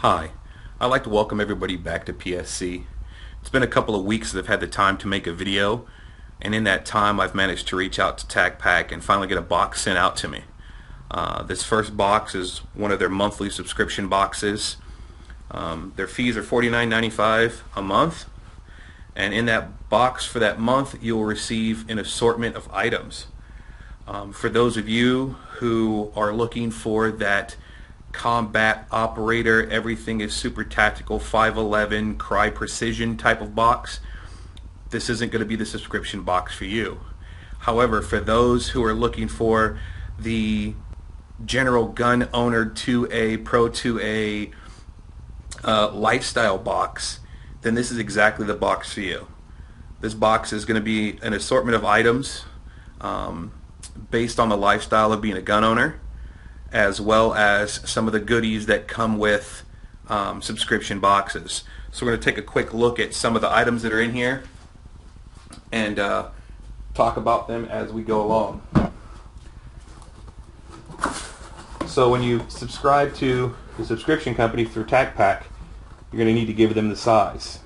Hi, I'd like to welcome everybody back to PSC. It's been a couple of weeks that I've had the time to make a video, and in that time I've managed to reach out to TacPack and finally get a box sent out to me. This first box is one of their monthly subscription boxes. Their fees are $49.95 a month, and in that box for that month you'll receive an assortment of items. For those of you who are looking for that combat operator, everything is super tactical, 511 cry precision type of box, this isn't going to be the subscription box for you. However, for those who are looking for the general gun owner 2A, Pro 2A lifestyle box, then this is exactly the box for you. This box is going to be an assortment of items based on the lifestyle of being a gun owner, as well as some of the goodies that come with subscription boxes. So we're going to take a quick look at some of the items that are in here and talk about them as we go along. So when you subscribe to the subscription company through TacPack, you're going to need to give them the size.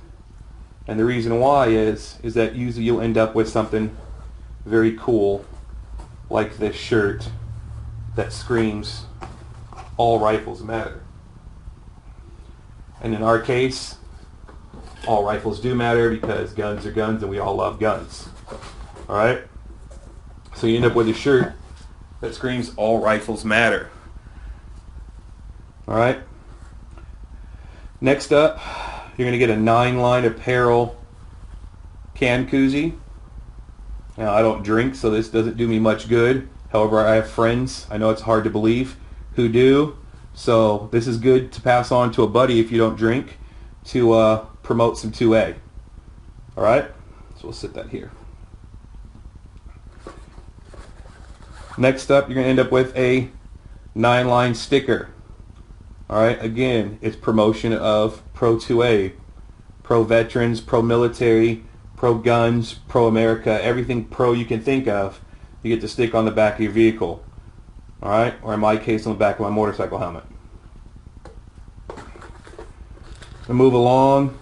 And the reason why is that usually you'll end up with something very cool like this shirt that screams all rifles matter. And in our case, all rifles do matter because guns are guns and we all love guns. Alright? So you end up with a shirt that screams all rifles matter. Alright? Next up, you're going to get a 9-line apparel can koozie. Now I don't drink, so this doesn't do me much good. However, I have friends, I know it's hard to believe, who do. So this is good to pass on to a buddy if you don't drink, to promote some 2A. Alright? So we'll set that here. Next up, you're going to end up with a 9-line sticker. Alright, again, it's promotion of Pro 2A, pro veterans, pro military, pro guns, pro America, everything pro you can think of. You get to stick on the back of your vehicle, alright, or in my case on the back of my motorcycle helmet. We move along,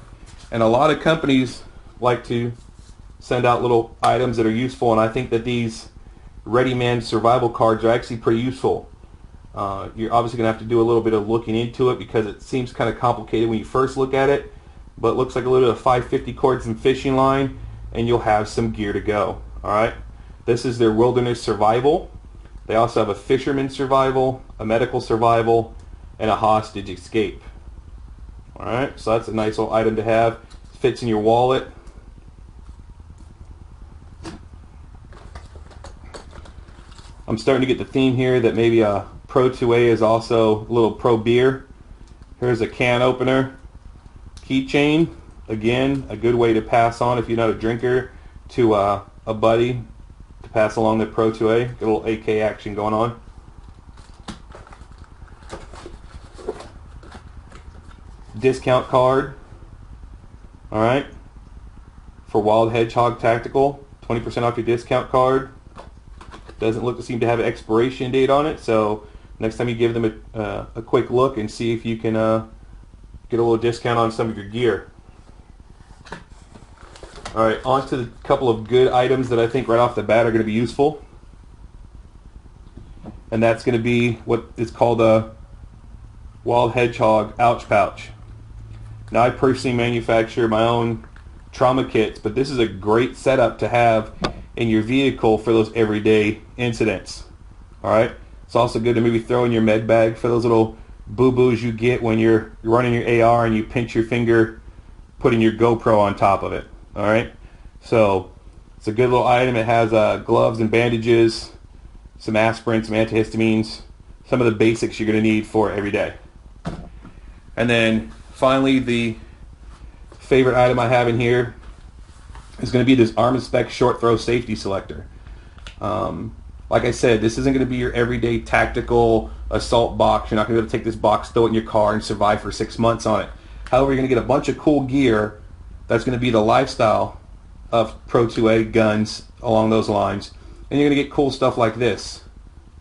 and a lot of companies like to send out little items that are useful, and I think that these ready-man survival cards are actually pretty useful. You're obviously going to have to do a little bit of looking into it because it seems kind of complicated when you first look at it, but it looks like a little bit of 550 cords and fishing line, and you'll have some gear to go, alright. This is their wilderness survival. They also have a fisherman survival, a medical survival, and a hostage escape. Alright, so that's a nice little item to have. It fits in your wallet. I'm starting to get the theme here that maybe a Pro 2A is also a little pro beer. Here's a can opener. Keychain. Again, a good way to pass on if you're not a drinker to a buddy. Pass along the Pro 2A, get a little AK action going on. Discount card, alright, for Wild Hedgehog Tactical, 20% off your discount card. Doesn't look to seem to have an expiration date on it, so next time you give them a quick look and see if you can get a little discount on some of your gear. Alright, on to a couple of good items that I think right off the bat are going to be useful. And that's going to be what is called a Wild Hedgehog Ouch Pouch. Now I personally manufacture my own trauma kits, but this is a great setup to have in your vehicle for those everyday incidents. Alright, it's also good to maybe throw in your med bag for those little boo-boos you get when you're running your AR and you pinch your finger, putting your GoPro on top of it. Alright, so it's a good little item. It has gloves and bandages, some aspirin, some antihistamines, some of the basics you're going to need for every day. And then finally, the favorite item I have in here is going to be this Arm & Spec short throw safety selector. Like I said, this isn't going to be your everyday tactical assault box. You're not going to be able to take this box, throw it in your car, and survive for 6 months on it. However, you're going to get a bunch of cool gear that's going to be the lifestyle of Pro 2A guns along those lines. And you're going to get cool stuff like this,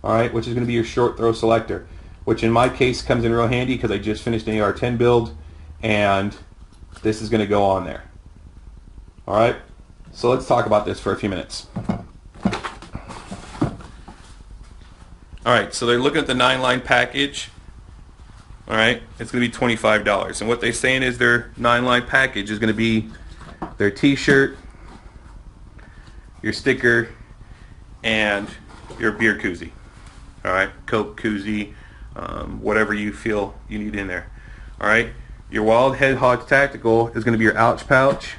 alright, which is going to be your short throw selector. which in my case comes in real handy because I just finished an AR-10 build, and this is going to go on there. Alright, so let's talk about this for a few minutes. Alright, so they're looking at the 9-line package. Alright, it's going to be $25. And what they're saying is their 9-line package is going to be their t-shirt, your sticker, and your beer koozie. Alright, Coke koozie, whatever you feel you need in there. Alright, your Wild Hedgehog Tactical is going to be your ouch pouch,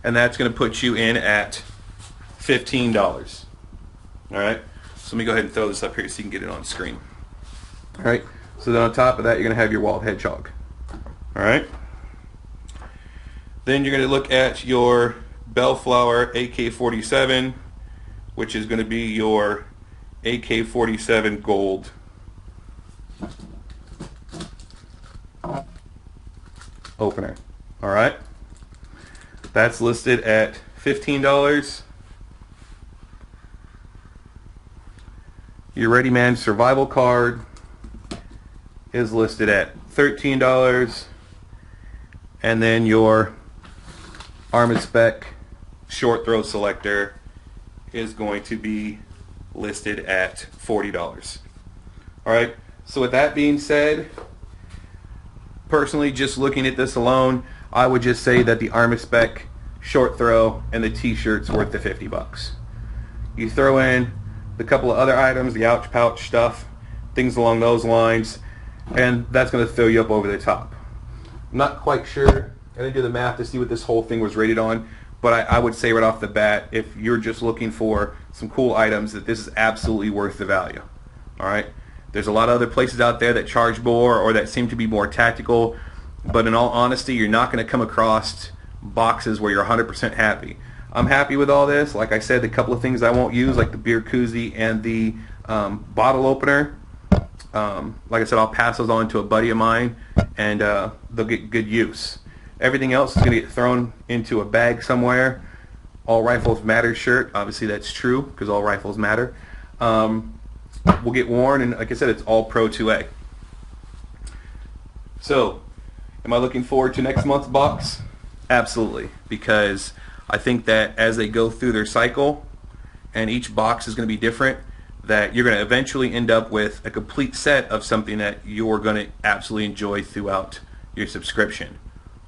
and that's going to put you in at $15. Alright, so let me go ahead and throw this up here so you can get it on screen. Alright, so then on top of that you're going to have your Wild Hedgehog. Alright, then you're going to look at your Bellflower AK-47, which is going to be your AK-47 Gold. Opener. Alright, that's listed at $15. Your Ready Man Survival Card is listed at $13, and then your Armored Spec Short Throw Selector is going to be listed at $40. Alright, so with that being said, personally, just looking at this alone, I would just say that the Armored Spec Short Throw and the t-shirt's worth the $50. You throw in the couple of other items, the ouch pouch stuff, things along those lines, and that's going to throw you up over the top. I'm not quite sure. I didn't do the math to see what this whole thing was rated on, but I would say right off the bat, if you're just looking for some cool items, that this is absolutely worth the value. Alright? There's a lot of other places out there that charge more or that seem to be more tactical, but in all honesty, you're not going to come across boxes where you're 100% happy. I'm happy with all this. Like I said, the couple of things I won't use, like the beer koozie and the bottle opener, like I said, I'll pass those on to a buddy of mine, and they'll get good use. Everything else is going to get thrown into a bag somewhere. All rifles matter shirt, obviously that's true because all rifles matter. Will get worn, and like I said, it's all Pro 2A. So, am I looking forward to next month's box? Absolutely, because I think that as they go through their cycle, and each box is going to be different, that you're going to eventually end up with a complete set of something that you're going to absolutely enjoy throughout your subscription.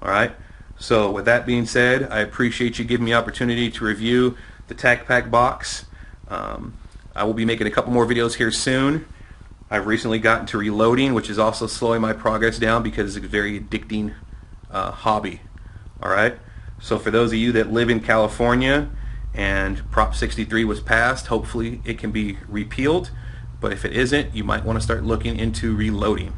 Alright, so with that being said, I appreciate you giving me the opportunity to review the TacPack box. I will be making a couple more videos here soon. I've recently gotten to reloading, which is also slowing my progress down because it's a very addicting hobby. Alright, so for those of you that live in California and Prop 63 was passed, hopefully it can be repealed, but if it isn't, you might want to start looking into reloading.